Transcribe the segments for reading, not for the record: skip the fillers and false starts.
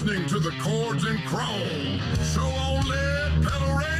listening to the Chords and Chrome show on Lead Pedal Radio.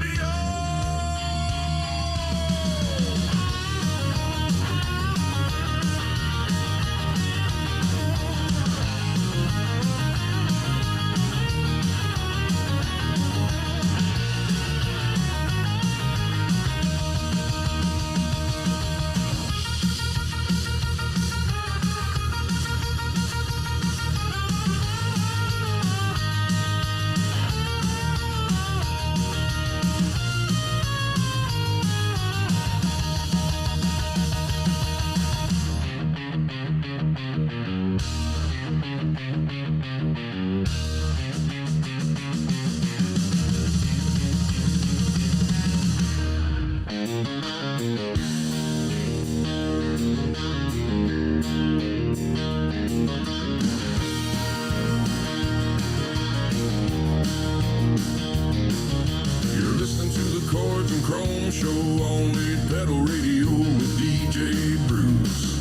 Chords and Chrome show on Lead Pedal Radio with DJ Bruce.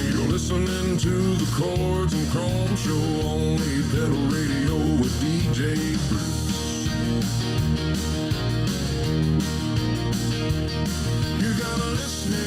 You're listening to the Chords and Chrome show on Lead Pedal Radio with DJ Bruce. You gotta listen.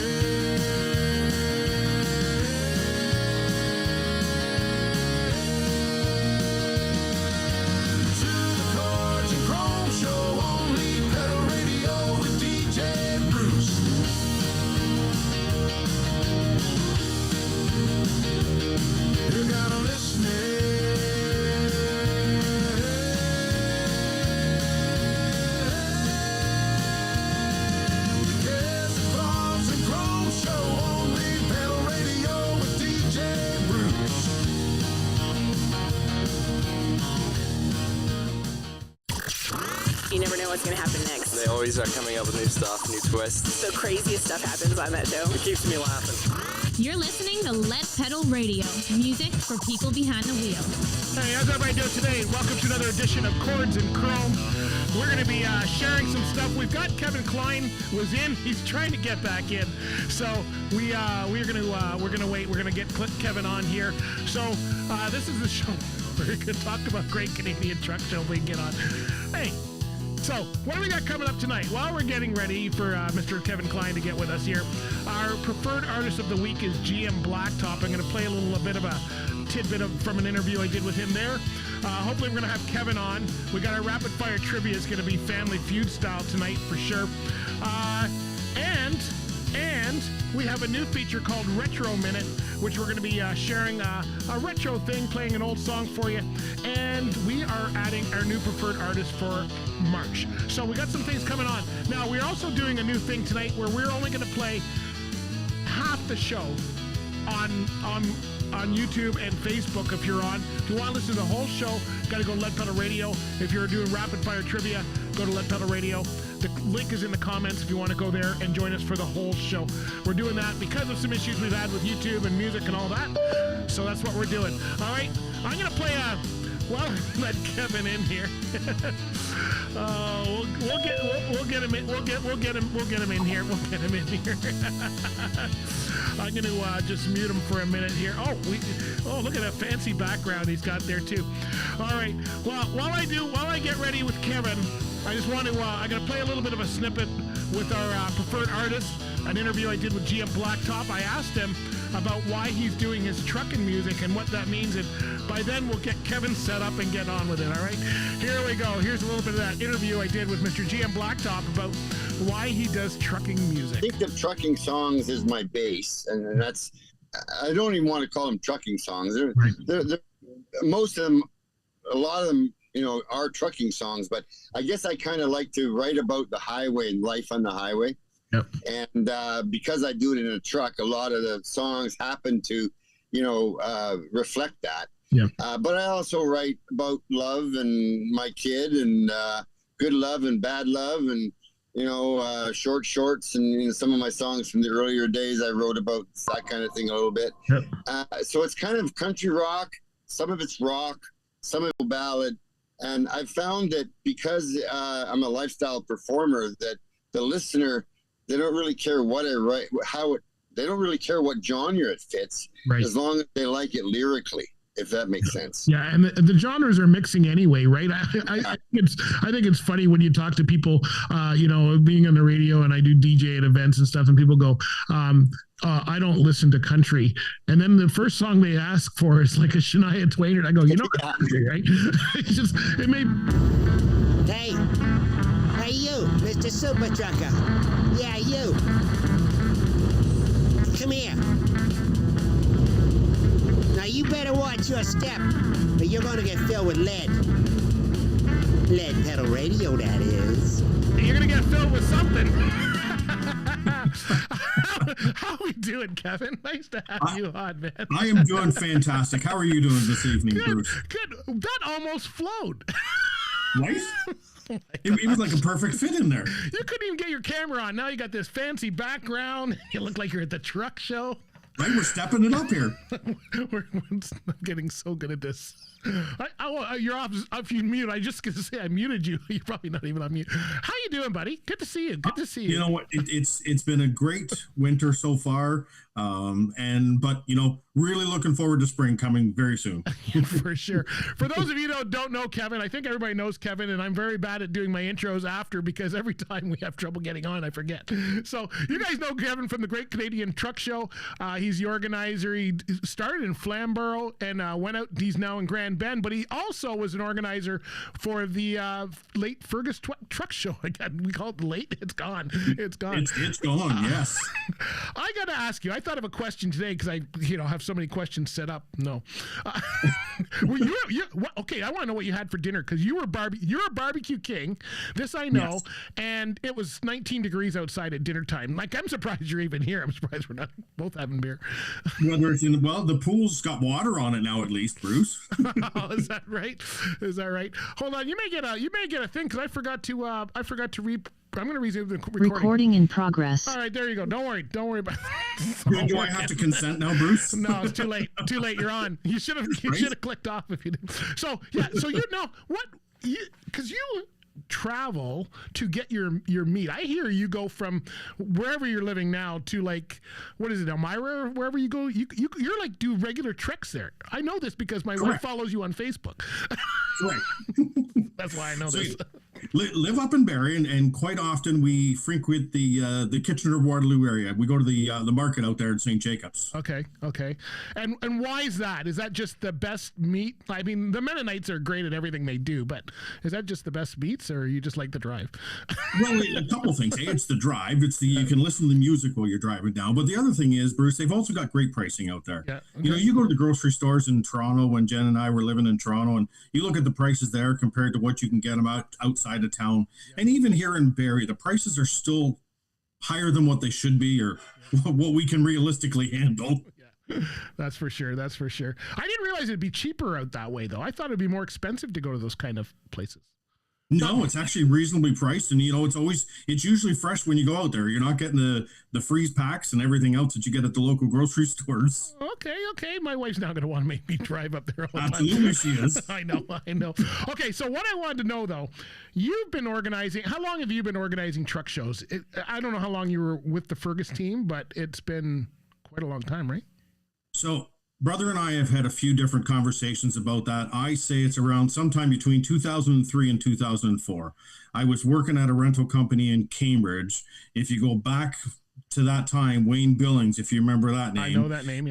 You never know what's going to happen next. They always are coming up with new stuff, new twists. The craziest stuff happens on that show. It keeps me laughing. You're listening to Lead Pedal Radio, music for people behind the wheel. Hey, how's everybody doing today? Welcome to another edition of Chords and Chrome. We're going to be sharing some stuff. We've got Kevin Klein was in. He's trying to get back in. So we're going to wait. We're going to get Kevin on here. So this is the show. We're going to talk about Great Canadian Truck Show we can get on. Hey. So, what do we got coming up tonight? While we're getting ready for Mr. Kevin Klein to get with us here, our preferred artist of the week is GM Blacktop. I'm going to play a bit of a tidbit from an interview I did with him there. Hopefully we're going to have Kevin on. We got our rapid fire trivia. It's going to be Family Feud style tonight for sure. And we have a new feature called Retro Minute, which we're going to be sharing a retro thing, playing an old song for you. And we are adding our new preferred artist for March. So we got some things coming on. Now, we're also doing a new thing tonight where we're only going to play half the show on YouTube and Facebook if you're on. If you want to listen to the whole show, got to go to Lead Pedal Radio. If you're doing rapid fire trivia, go to Lead Pedal Radio. The link is in the comments if you want to go there and join us for the whole show. We're doing that because of some issues we've had with YouTube and music and all that. So that's what we're doing. All right, I'm going to play let Kevin in here. We'll get him in. We'll get him in here. I'm going to just mute him for a minute here. Oh, look at that fancy background he's got there too. All right. Well, while I get ready with Kevin, I just want to. I'm going to play a little bit of a snippet with our preferred artist. An interview I did with GM Blacktop. I asked him about why he's doing his trucking music and what that means, and by then we'll get Kevin set up and get on with it. All right, here we go. Here's a little bit of that interview I did with Mr. GM Blacktop about why he does trucking music. I think the trucking songs is my base, and that's, I don't even want to call them trucking songs. They're most of them, a lot of them, are trucking songs, but I guess I kind of like to write about the highway and life on the highway. Yep. And because I do it in a truck, a lot of the songs happen to, reflect that. Yeah. But I also write about love and my kid and good love and bad love and, short shorts and some of my songs from the earlier days I wrote about that kind of thing a little bit. Yep. So it's kind of country rock. Some of it's rock, some of it's ballad. And I've found that because I'm a lifestyle performer, that the listener, they don't really care what I write, how it they don't really care what genre it fits, Right. as long as they like it lyrically, if that makes sense. Yeah, and the genres are mixing anyway, right? I think it's funny when you talk to people, being on the radio, and I do DJ at events and stuff, and people go, I don't listen to country, and then the first song they ask for is like a Shania Twain, and I go, country, right? It's just Hey, you, Mr. Super Trucker. Yeah, you. Come here. Now you better watch your step, or you're gonna get filled with lead. Lead pedal radio, that is. You're gonna get filled with something. How are we doing, Kevin? Nice to have you on, man. I am doing fantastic. How are you doing this evening, Bruce? Good. That almost flowed. Right? It was like a perfect fit in there. You couldn't even get your camera on. Now you got this fancy background. You look like you're at the truck show. Right, we're stepping it up here. we're getting so good at this. You're off. If you mute, I just gonna say I muted you. You're probably not even on mute. How you doing, buddy? Good to see you. Good to see you. You know what? It's been a great winter so far, but really looking forward to spring coming very soon. For sure. For those of you that don't know Kevin, I think everybody knows Kevin, and I'm very bad at doing my intros after because every time we have trouble getting on, I forget. So you guys know Kevin from the Great Canadian Truck Show. He's the organizer. He started in Flamborough and went out. He's now in Grand Bend, but he also was an organizer for the late Fergus Truck Show. Again, we call it late. It's gone. It's gone. It's gone. Yes. I got to ask you. I thought of a question today because I, have so many questions set up. No. Okay, I want to know what you had for dinner because you're a barbecue king. This I know, yes. And it was 19 degrees outside at dinner time. Like, I'm surprised you're even here. I'm surprised we're not both having beer. The pool's got water on it now, at least, Bruce. Oh, is that right? Hold on, you may get a thing because I forgot to I'm going to resume the recording. Recording in progress. All right, there you go. Don't worry about it. Do I have to consent now, Bruce? No, it's too late. Too late. You're on. You should have clicked off if you didn't. So you know what? Because you travel to get your meat. I hear you go from wherever you're living now to like, what is it, Elmira? Wherever you go, you're like do regular treks there. I know this because my wife follows you on Facebook. Right. That's why I know this. Live up in Barrie, and quite often we frequent the Kitchener-Waterloo area. We go to the market out there in St. Jacobs. Okay. And why is that? Is that just the best meat? I mean, the Mennonites are great at everything they do, but is that just the best meats, or you just like the drive? Well, a couple things. Hey, it's the drive. You can listen to the music while you're driving down. But the other thing is, Bruce, they've also got great pricing out there. Yeah, okay. You go to the grocery stores in Toronto when Jen and I were living in Toronto, and you look at the prices there compared to what you can get them outside of town. And even here in Barrie, the prices are still higher than what they should be or what we can realistically handle. Yeah, that's for sure. I didn't realize it'd be cheaper out that way, though. I thought it'd be more expensive to go to those kind of places. No, it's actually reasonably priced, and it's usually fresh when you go out there. You're not getting the freeze packs and everything else that you get at the local grocery stores. Okay. My wife's now going to want to make me drive up there all the time. Absolutely, she is. I know. Okay, so what I wanted to know though, you've been organizing. How long have you been organizing truck shows? I don't know how long you were with the Fergus team, but it's been quite a long time, right? So, Brother and I have had a few different conversations about that. I say it's around sometime between 2003 and 2004. I was working at a rental company in Cambridge. If you go back to that time, Wayne Billings, if you remember that name. I know that name,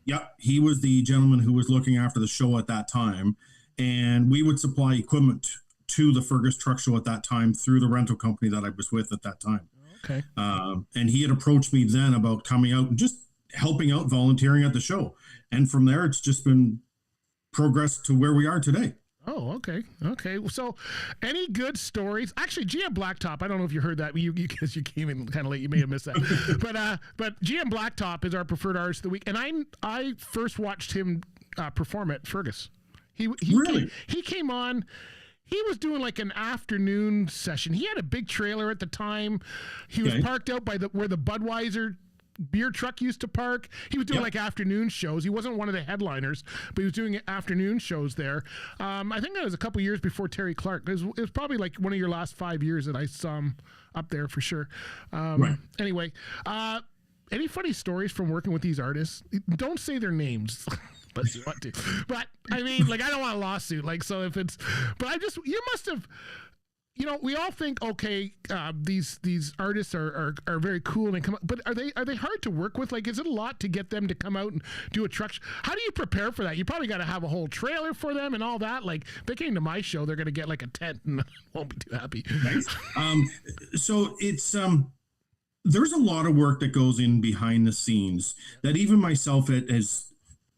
yeah. He was the gentleman who was looking after the show at that time. And we would supply equipment to the Fergus Truck Show at that time through the rental company that I was with at that time. Okay. And he had approached me then about coming out and just helping out, volunteering at the show. And from there, it's just been progressed to where we are today. Oh, okay. So, any good stories? Actually, GM Blacktop. I don't know if you heard that. Because you came in kind of late, you may have missed that. but GM Blacktop is our preferred artist of the week, and I first watched him perform at Fergus. Really? He came on. He was doing like an afternoon session. He had a big trailer at the time. He was parked out by where the Budweiser beer truck used to park. He was doing like afternoon shows. He wasn't one of the headliners, but he was doing afternoon shows there. I think that was a couple years before Terry Clark. It was probably like one of your last 5 years that I saw him up there for sure. Anyway, any funny stories from working with these artists? Don't say their names. Unless you want to. But I mean, like, I don't want a lawsuit. Like, so if it's, but you must have, you know, we all think, okay, these artists are very cool and come up, but are they hard to work with? Like, is it a lot to get them to come out and do a truck? How do you prepare for that? You probably got to have a whole trailer for them and all that. Like, if they came to my show, they're going to get like a tent and won't be too happy. Right. So it's there's a lot of work that goes in behind the scenes that even myself as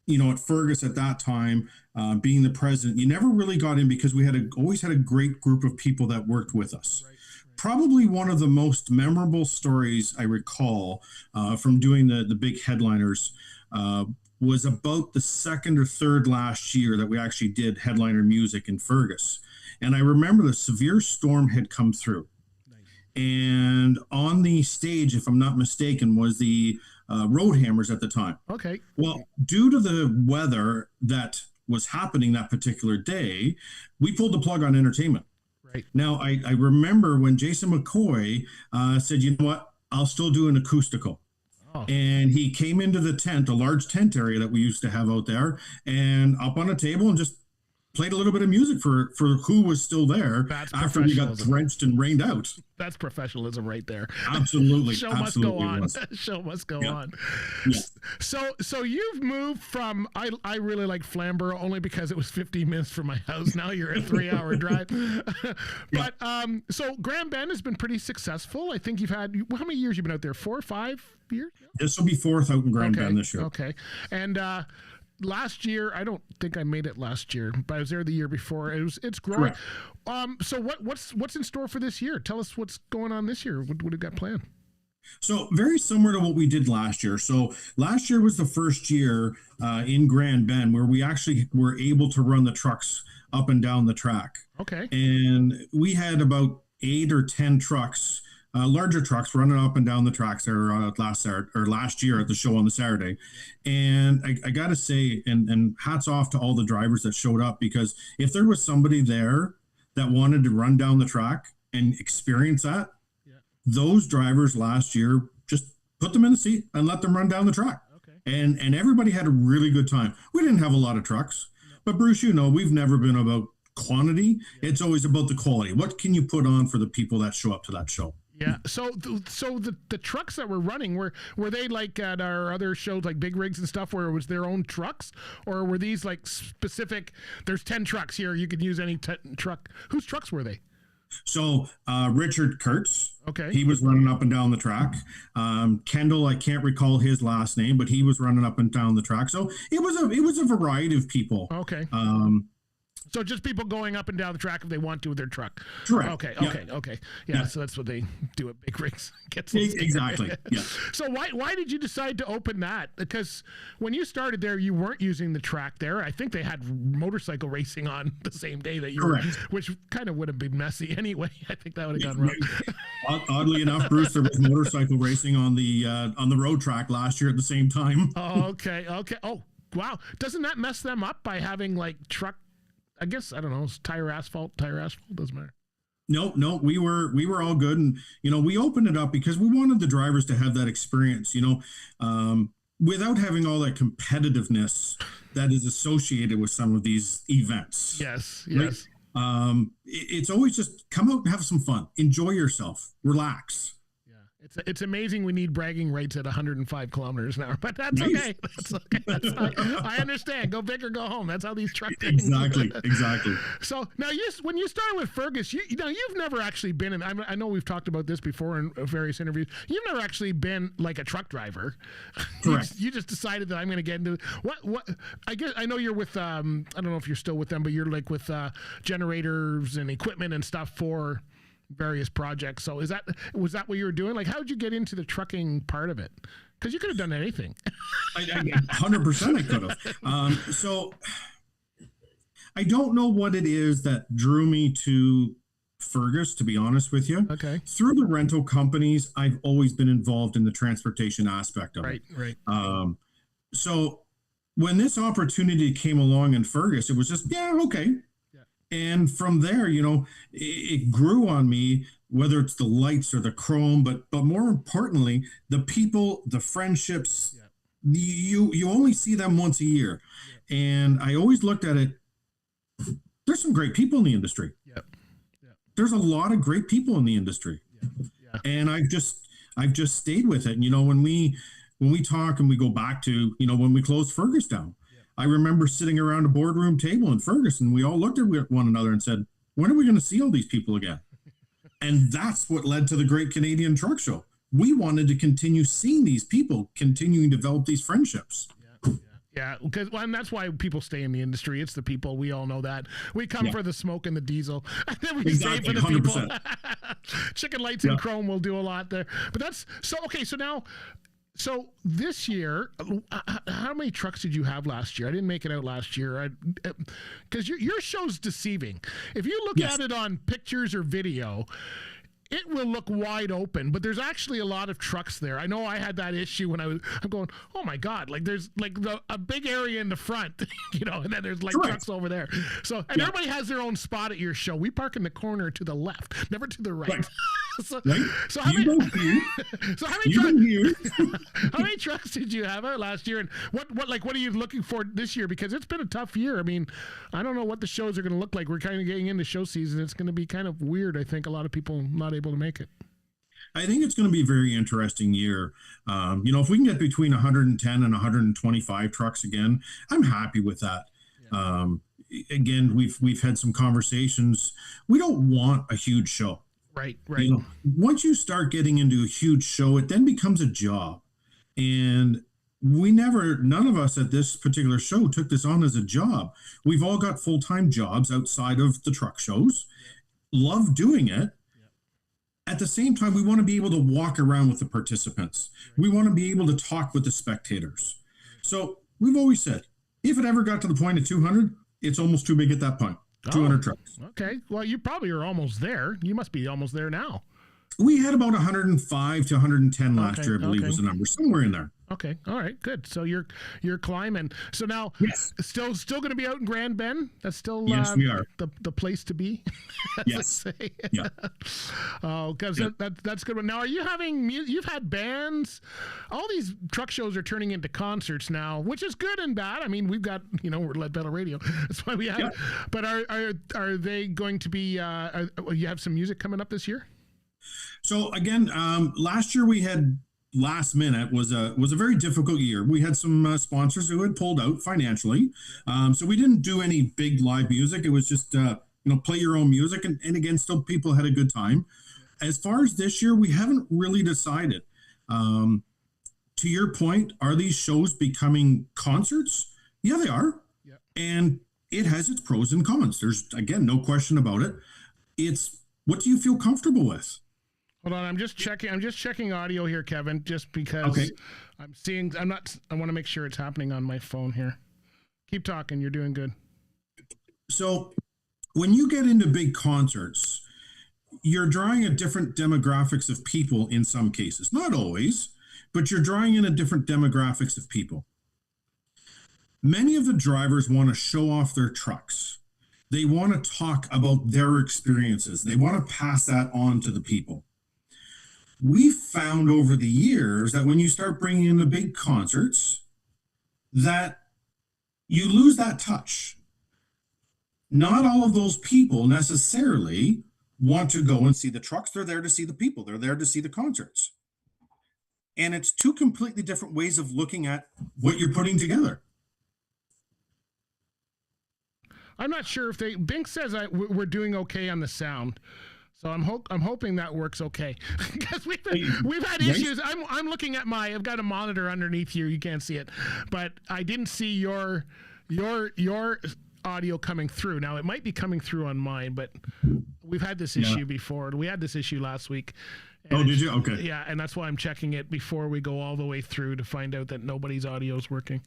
you know, at Fergus at that time, being the president, you never really got in because we always had a great group of people that worked with us. Right. Probably one of the most memorable stories I recall from doing the big headliners was about the second or third last year that we actually did headliner music in Fergus. And I remember the severe storm had come through. Nice. And on the stage, if I'm not mistaken, was the road hammers at the time. Okay. Well, due to the weather that was happening that particular day, we pulled the plug on entertainment. Right. Now, I remember when Jason McCoy said, you know what, I'll still do an acoustical. Oh. And he came into the tent, a large tent area that we used to have out there, and up on a table and just played a little bit of music for who was still there. That's after we got drenched and rained out. That's professionalism right there. Absolutely. Show absolutely must go on. Show must go on. Yeah. So you've moved from, I really like Flamborough only because it was 15 minutes from my house. Now you're a 3-hour drive. But so Grand Bend has been pretty successful. I think you've had, how many years you've been out there? 4 or 5 years? This will be 4th out in Grand Bend this year. Okay. And last year, I don't think I made it last year, but I was there the year before. It's growing. So what's in store for this year? Tell us what's going on this year. What have you got planned? So very similar to what we did last year. So last year was the first year in Grand Bend where we actually were able to run the trucks up and down the track. Okay. And we had about 8 or 10 trucks, larger trucks running up and down the tracks there last year at the show on the Saturday. And I got to say, and hats off to all the drivers that showed up, because if there was somebody there that wanted to run down the track and experience that, those drivers last year, just put them in the seat and let them run down the track. Okay. And everybody had a really good time. We didn't have a lot of trucks, but Bruce, you know, we've never been about quantity. It's always about the quality. What can you put on for the people that show up to that show? Yeah. So the trucks that were running, were they like at our other shows like Big Rigs and stuff where it was their own trucks, or were these like specific, there's 10 trucks here, you could use any truck? Whose trucks were they? So Richard Kurtz, okay, he was running up and down the track. Kendall, I can't recall his last name, but he was running up and down the track. So it was a variety of people. Okay. So just people going up and down the track if they want to with their truck. Correct. Okay. Yeah. So that's what they do at Big Rigs. Exactly. Yeah. So why did you decide to open that? Because when you started there, you weren't using the track there. I think they had motorcycle racing on the same day that you were, which kind of would have been messy anyway. I think that would have gone wrong. Oddly enough, Bruce, there was motorcycle racing on the road track last year at the same time. Okay. Oh, wow. Doesn't that mess them up by having like truck? I guess, I don't know, tire asphalt, doesn't matter. No, we were all good. And, you know, we opened it up because we wanted the drivers to have that experience, you know, without having all that competitiveness that is associated with some of these events. Yes. Right? It's always just come out and have some fun, enjoy yourself, relax. It's amazing we need bragging rates at 105 kilometers an hour, but that's okay. That's okay. I understand. Go big or go home. That's how these truck things. Exactly. So now, when you started with Fergus, you've never actually been in. I know we've talked about this before in various interviews. You've never actually been like a truck driver. Correct. You just decided that I'm going to get into what. I guess I know you're with. I don't know if you're still with them, but you're like with generators and equipment and stuff for various projects. So was that what you were doing? Like, how did you get into the trucking part of it? Because you could have done anything. 100% I could have. So I don't know what it is that drew me to Fergus, to be honest with you. Okay. Through the rental companies, I've always been involved in the transportation aspect of it. Right. So when this opportunity came along in Fergus, it was just, okay. And from there, it grew on me, whether it's the lights or the chrome, but more importantly, the people, the friendships. You only see them once a year. And I always looked at it. There's some great people in the industry. There's a lot of great people in the industry. And I've just stayed with it. When we talk and we go back to, when we closed Fergus down, I remember sitting around a boardroom table in Ferguson. We all looked at one another and said, when are we going to see all these people again? And that's what led to the Great Canadian Truck Show. We wanted to continue seeing these people, continuing to develop these friendships. Yeah, because and that's why people stay in the industry. It's the people. We all know that. We come for the smoke and the diesel, and then we stay for the 100%. People. Chicken lights and chrome will do a lot there. But that's so okay. So now, this year, how many trucks did you have last year? I didn't make it out last year because your show's deceiving. If you look at it on pictures or video, it will look wide open, but there's actually a lot of trucks there. I know I had that issue when I'm going, oh my God, like there's like a big area in the front, and then there's like trucks over there. So, and everybody has their own spot at your show. We park in the corner to the left, never to the right. So how many trucks did you have out last year? And what are you looking for this year? Because it's been a tough year. I mean, I don't know what the shows are going to look like. We're kind of getting into show season. It's going to be kind of weird. I think a lot of people not able to make it. I think it's going to be a very interesting year. If we can get between 110 and 125 trucks again, I'm happy with that. Again, we've had some conversations. We don't want a huge show. Right. Once you start getting into a huge show, it then becomes a job. And none of us at this particular show took this on as a job. We've all got full-time jobs outside of the truck shows. Love doing it. At the same time, we want to be able to walk around with the participants. We want to be able to talk with the spectators. So we've always said, if it ever got to the point of 200, it's almost too big at that point. 200 trucks. Okay. Well, you probably are almost there. You must be almost there now. We had about 105 to 110 last year, I believe was the number, somewhere in there. Okay. All right. Good. So you're climbing. So now, still going to be out in Grand Bend. That's still we are the place to be. Yes. Yeah. Oh, because that's good. Now, are you having? You've had bands. All these truck shows are turning into concerts now, which is good and bad. I mean, we've got we're Lead Pedal Radio. That's why we have. Yeah. But are they going to be? You have some music coming up this year? So again, last year we had. Last minute was a very difficult year. We had some sponsors who had pulled out financially, so we didn't do any big live music. It was just play your own music, and again, still people had a good time. As far as this year, we haven't really decided. To your point, are these shows becoming concerts? Yeah, they are, and it has its pros and cons. There's again no question about it. It's what do you feel comfortable with? Hold on, I'm just checking audio here, Kevin, just because I want to make sure it's happening on my phone here. Keep talking, you're doing good. So when you get into big concerts, you're drawing a different demographics of people in some cases. Not always, but you're drawing in a different demographics of people. Many of the drivers want to show off their trucks. They want to talk about their experiences. They want to pass that on to the people. We found over the years that when you start bringing in the big concerts, that you lose that touch. Not all of those people necessarily want to go and see the trucks. They're there to see the people. They're there to see the concerts. And it's two completely different ways of looking at what you're putting together. I'm not sure if Bink says we're doing okay on the sound. So I'm hoping that works okay, because we've had issues. I'm looking at I've got a monitor underneath here. You can't see it, but I didn't see your audio coming through. Now it might be coming through on mine, but we've had this issue before. We had this issue last week. Oh, did you? Okay. Yeah, and that's why I'm checking it before we go all the way through to find out that nobody's audio is working.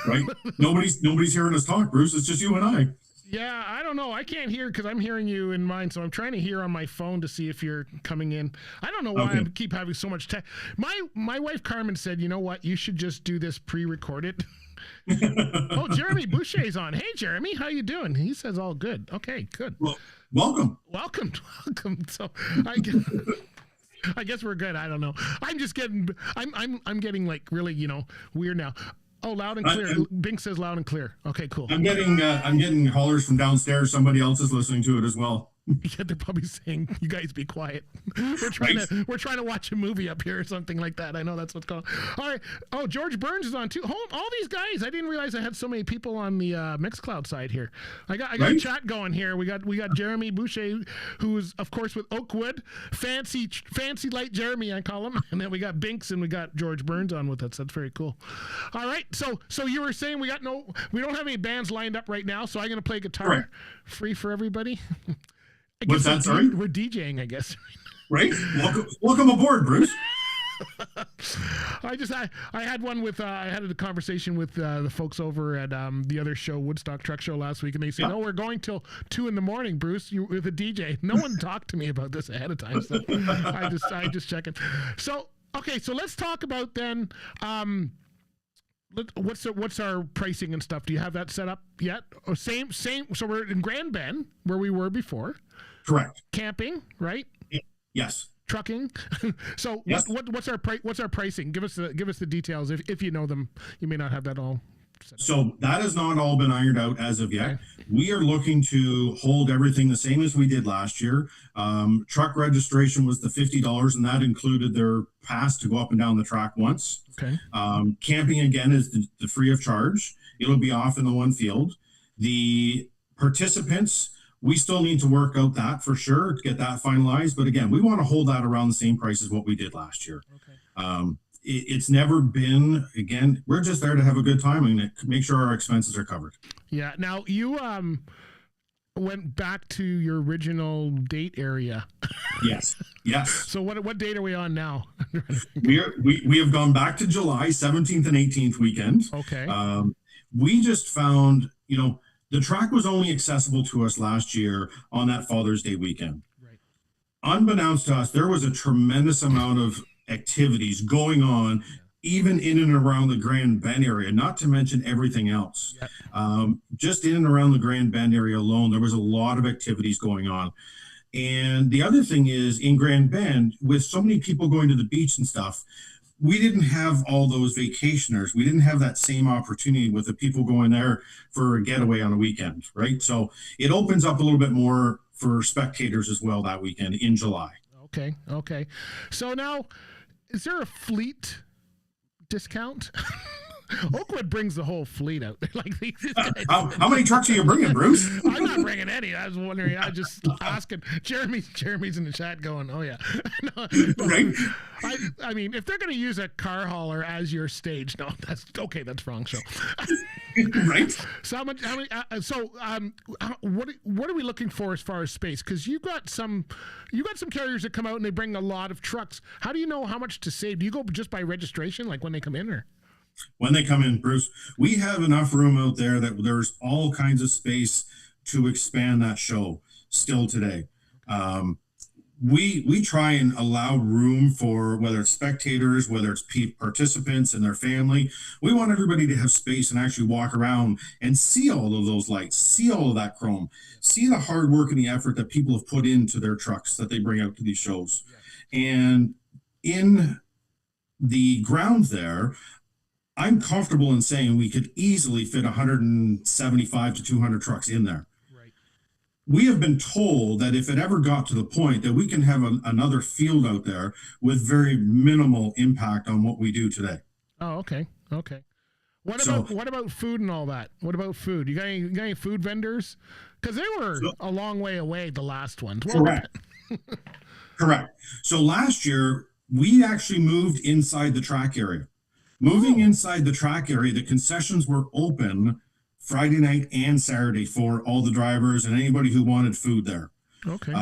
Right. Nobody's hearing us talk, Bruce. It's just you and I. Yeah, I don't know. I can't hear because I'm hearing you in mine, so I'm trying to hear on my phone to see if you're coming in. I don't know why I keep having so much tech. My wife Carmen said, you know what? You should just do this pre-recorded. Oh, Jeremy Boucher's on. Hey, Jeremy, how you doing? He says all good. Okay, good. Well, welcome. So I guess we're good. I don't know. I'm just getting. I'm getting like really, weird now. Oh, loud and clear. Bink says loud and clear. Okay, cool. I'm getting hollers from downstairs. Somebody else is listening to it as well. Yeah, they're probably saying, "You guys be quiet. We're trying to watch a movie up here or something like that." I know that's what's going on. All right. Oh, George Burns is on too. All these guys. I didn't realize I had so many people on the Mixcloud side here. I got a chat going here. We got Jeremy Boucher, who is of course with Oakwood, fancy light Jeremy, I call him, and then we got Binks and we got George Burns on with us. That's very cool. All right. So you were saying we don't have any bands lined up right now. So I'm going to play guitar free for everybody. What's that? Sorry, we're DJing, I guess. Right. Welcome aboard, Bruce. I had one with I had a conversation with the folks over at the other show, Woodstock Truck Show, last week, and they said, "No, we're going till 2 a.m, Bruce. You with a DJ." No one talked to me about this ahead of time, so I just checking. So okay, so let's talk about then. What's our pricing and stuff? Do you have that set up yet? Or same. So we're in Grand Bend where we were before. Correct. Camping, right? Yes. Trucking. So yes. What's our pricing? Give us the details if you know them. You may not have that all. So that has not all been ironed out as of yet. Okay. We are looking to hold everything the same as we did last year. Truck registration was the $50, and that included their pass to go up and down the track once. Okay. Camping again is the free of charge. It'll be off in the one field. The participants, we still need to work out that for sure to get that finalized. But again, we want to hold that around the same price as what we did last year. Okay. It's never been, again, we're just there to have a good time and make sure our expenses are covered. Yeah. Now you went back to your original date area. Yes. So what date are we on now? we have gone back to July 17th and 18th weekend. Okay. We just found, the track was only accessible to us last year on that Father's Day weekend. Right. Unbeknownst to us, there was a tremendous amount of activities going on, even in and around the Grand Bend area, not to mention everything else. Yep. Just in and around the Grand Bend area alone, there was a lot of activities going on. And the other thing is, in Grand Bend, with so many people going to the beach and stuff, we didn't have all those vacationers. We didn't have that same opportunity with the people going there for a getaway on a weekend, right? So it opens up a little bit more for spectators as well that weekend in July. Okay. So now, is there a fleet discount? Oakwood brings the whole fleet out. Like these guys. How many trucks are you bringing, Bruce? I'm not bringing any. I was wondering. I just asking. Jeremy's in the chat going, "Oh yeah." No, right. I mean, if they're going to use a car hauler as your stage, no, that's okay. That's wrong. So, right. So what are we looking for as far as space? Because you got some carriers that come out and they bring a lot of trucks. How do you know how much to save? Do you go just by registration, like when they come in, or? When they come in, Bruce, we have enough room out there that there's all kinds of space to expand that show still today. We try and allow room for whether it's spectators, whether it's participants and their family. We want everybody to have space and actually walk around and see all of those lights, see all of that chrome, see the hard work and the effort that people have put into their trucks that they bring out to these shows. And in the grounds there, I'm comfortable in saying we could easily fit 175 to 200 trucks in there. Right. We have been told that if it ever got to the point that we can have another field out there with very minimal impact on what we do today. Oh, okay. What about food and all that? What about food? You got any food vendors? Because they were a long way away, the last ones. Correct. So last year, we actually moved inside the track area. Moving inside the track area, the concessions were open Friday night and Saturday for all the drivers and anybody who wanted food there. Okay.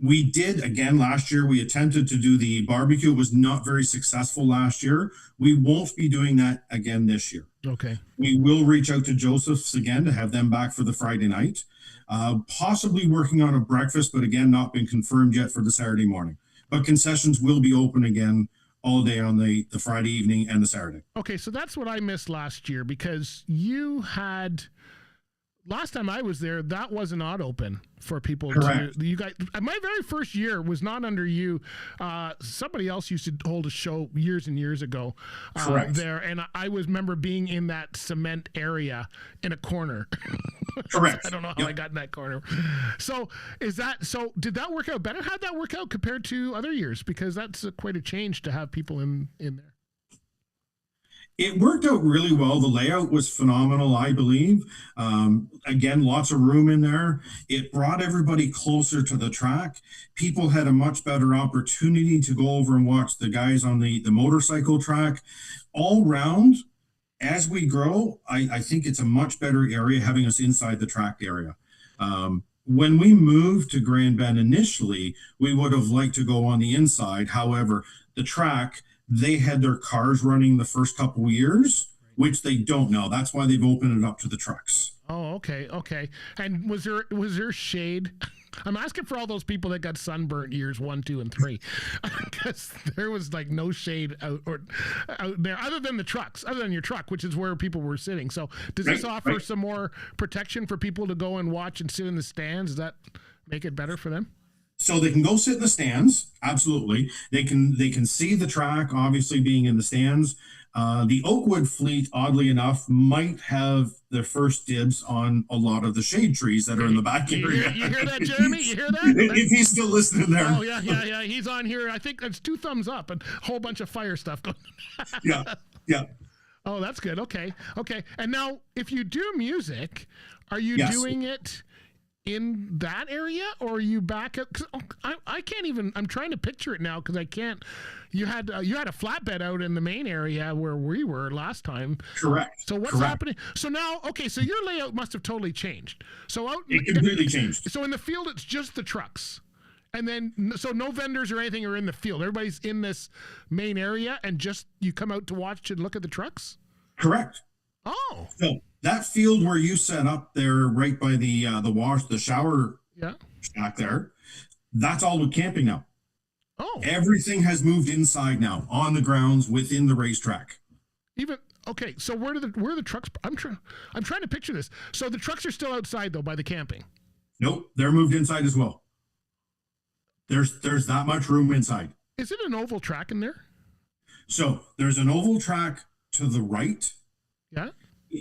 We did, again, last year, we attempted to do the barbecue. It was not very successful last year. We won't be doing that again this year. Okay. We will reach out to Joseph's again to have them back for the Friday night. Possibly working on a breakfast, but again, not been confirmed yet for the Saturday morning. But concessions will be open again all day on the Friday evening and the Saturday. Okay, so that's what I missed last year, because you had... Last time I was there, that was not open for people. Correct. You guys, my very first year was not under you. Somebody else used to hold a show years and years ago there, and I remember being in that cement area in a corner. Correct. I don't know how I got in that corner. So did that work out better? How'd that work out compared to other years? Because that's quite a change to have people in there. It worked out really well. The layout was phenomenal, I believe. Again, lots of room in there. It brought everybody closer to the track. People had a much better opportunity to go over and watch the guys on the motorcycle track. All round, as we grow, I think it's a much better area having us inside the track area. When we moved to Grand Bend initially, we would have liked to go on the inside. However, the track, they had their cars running the first couple of years, which they don't now. That's why they've opened it up to the trucks. Oh, okay. And was there shade? I'm asking for all those people that got sunburnt years 1, 2, and 3, because there was like no shade out there other than your truck, which is where people were sitting. So does this offer some more protection for people to go and watch and sit in the stands? Does that make it better for them? So they can go sit in the stands. Absolutely. They can see the track, obviously being in the stands. The Oakwood fleet, oddly enough, might have their first dibs on a lot of the shade trees that are in the back area. You hear that, Jeremy? You hear that? If he's still listening there. Oh, yeah. He's on here. I think that's 2 thumbs up and a whole bunch of fire stuff going on. Yeah. Oh, that's good. Okay. And now, if you do music, are you doing it in that area, or are you back at? Cause I can't even. I'm trying to picture it now because I can't. You had a flatbed out in the main area where we were last time. Correct. So what's happening? So now, so your layout must have totally changed. So it completely changed. So in the field, it's just the trucks, and then so no vendors or anything are in the field. Everybody's in this main area, and just you come out to watch and look at the trucks. Correct. Oh. So that field where you set up there, right by the shower shack there, that's all with camping now. Oh. Everything has moved inside now, on the grounds within the racetrack. So where are the trucks? I'm trying to picture this. So the trucks are still outside though by the camping. Nope, they're moved inside as well. There's that much room inside. Is it an oval track in there? So there's an oval track to the right. Yeah.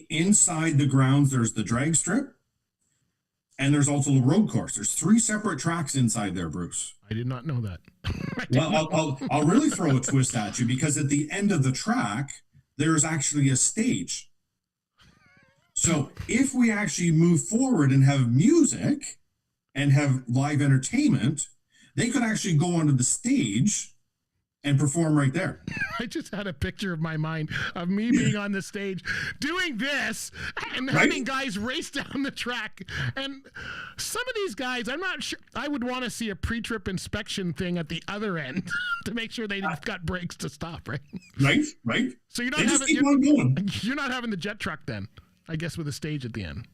Inside the grounds, there's the drag strip, and there's also the road course. There's 3 separate tracks inside there, Bruce. I did not know that. Well, I'll really throw a twist at you, because at the end of the track, there's actually a stage. So if we actually move forward and have music and have live entertainment, they could actually go onto the stage and perform right there. I just had a picture of my mind of me being on the stage doing this and having guys race down the track. And some of these guys, I'm not sure, I would want to see a pre-trip inspection thing at the other end to make sure they've got brakes to stop, right? Right. So you're not having the jet truck then, I guess, with a stage at the end.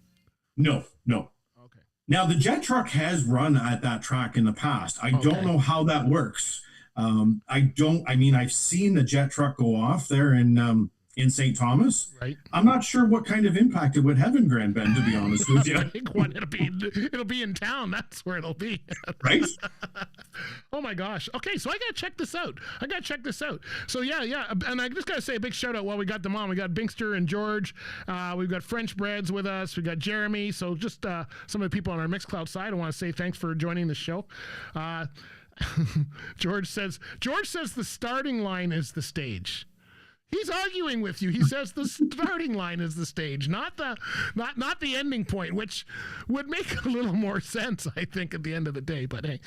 No. Okay. Now the jet truck has run at that track in the past. I don't know how that works. I've seen the jet truck go off there in St. Thomas. Right. I'm not sure what kind of impact it would have in Grand Bend, to be honest with you. I think it'll be in town. That's where it'll be. Right. Oh my gosh. Okay, so I gotta check this out. So yeah. And I just gotta say a big shout out while we got them on. We got Binkster and George. We've got French Breads with us. We got Jeremy. So just some of the people on our Mixcloud side, I want to say thanks for joining the show. George says the starting line is the stage. He's arguing with you. He says the starting line is the stage, not the ending point, which would make a little more sense, I think, at the end of the day. But hey,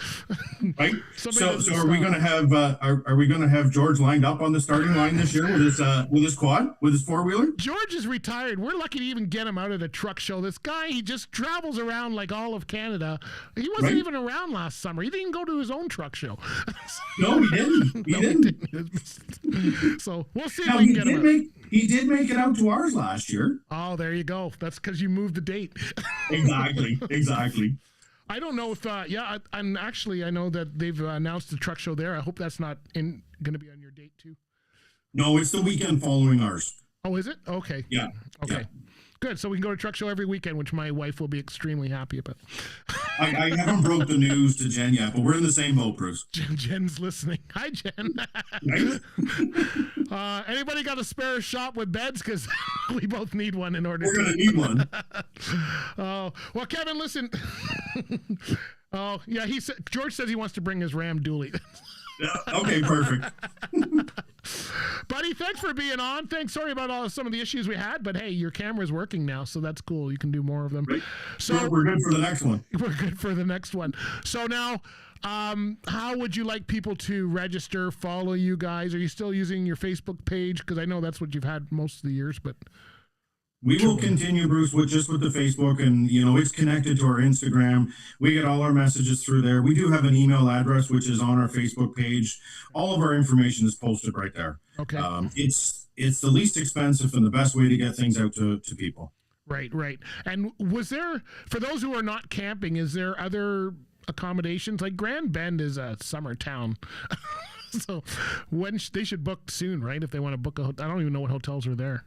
right. So are we going to have are we going to have George lined up on the starting line this year with his quad, with his four-wheeler? George is retired. We're lucky to even get him out of the truck show. This guy, he just travels around like all of Canada. He wasn't even around last summer. He didn't go to his own truck show. No, he didn't. He didn't. So we'll see. Now, he did make it out to ours last year. Oh, there you go. That's because you moved the date. Exactly. I don't know if, and actually I know that they've announced the truck show there. I hope that's not going to be on your date too. No, it's the weekend following ours. Oh, is it? Okay. Yeah. Okay. Yeah. Good. So we can go to truck show every weekend, which my wife will be extremely happy about. I haven't broke the news to Jen yet, but we're in the same boat, Bruce. Jen's listening. Hi, Jen. Anybody got a spare shop with beds? Because we both need one in order. We're going to need one. Oh, well, Kevin, listen. Oh, yeah. George says he wants to bring his Ram dually. Yeah, okay, perfect. Buddy, thanks for being on. Sorry about some of the issues we had, but hey, your camera's working now, so that's cool. You can do more of them. Right. So we're good for the next one. We're good for the next one. So now, how would you like people to register, follow you guys? Are you still using your Facebook page? Because I know that's what you've had most of the years, but... We will continue, Bruce, with the Facebook, and it's connected to our Instagram. We get all our messages through there. We do have an email address which is on our Facebook page. All of our information is posted right there. Okay. It's the least expensive and the best way to get things out to people. Right. And was there, for those who are not camping, is there other accommodations? Like Grand Bend is a summer town. So they should book soon, right? If they want to book I don't even know what hotels are there.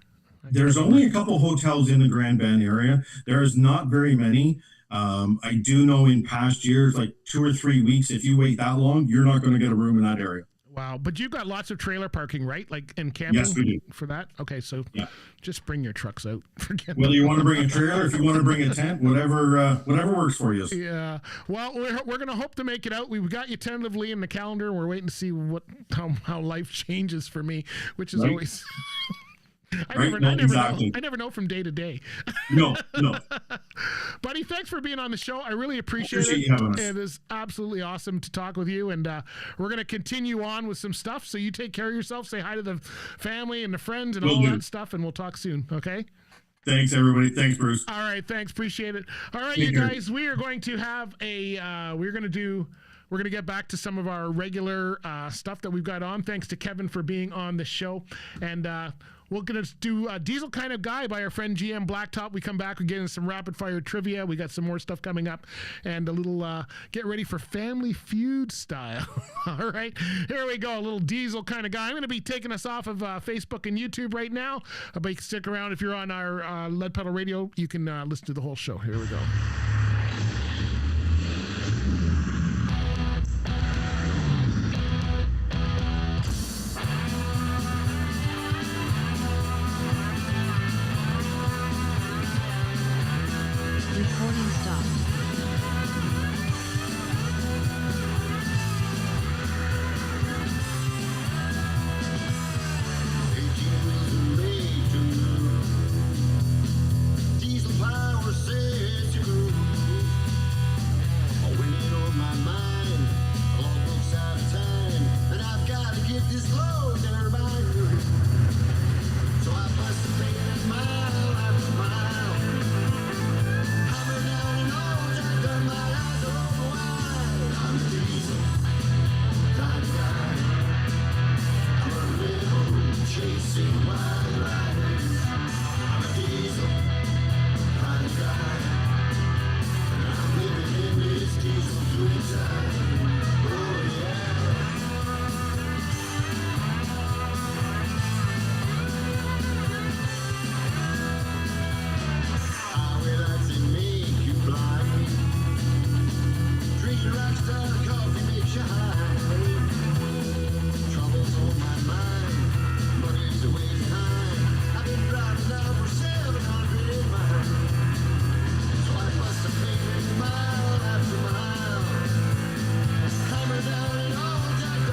There's only a couple hotels in the Grand Bend area. There is not very many. I do know in past years, like 2 or 3 weeks, if you wait that long, you're not going to get a room in that area. Wow. But you've got lots of trailer parking, right? Like in camping? Yes, we do. For that? Okay, so just bring your trucks out. Whether you want to bring a trailer, if you want to bring a tent, whatever works for you. Yeah. Well, we're going to hope to make it out. We've got you tentatively in the calendar. We're waiting to see how life changes for me, which is always... I never know from day to day. No. Buddy, thanks for being on the show. I really appreciate it. It is absolutely awesome to talk with you, and we're going to continue on with some stuff. So you take care of yourself. Say hi to the family and the friends and all that stuff, and we'll talk soon. Okay? Thanks, everybody. Thanks, Bruce. All right. Thanks. Appreciate it. All right, you guys, we are going to have we're going to get back to some of our regular stuff that we've got on. Thanks to Kevin for being on the show. And we're going to do a Diesel Kind of Guy by our friend GM Blacktop. We come back, we're getting some rapid fire trivia. We got some more stuff coming up and a little get ready for Family Feud style. All right, here we go. A little Diesel Kind of Guy. I'm going to be taking us off of Facebook and YouTube right now. But you can stick around. If you're on our Lead Pedal Radio, you can listen to the whole show. Here we go.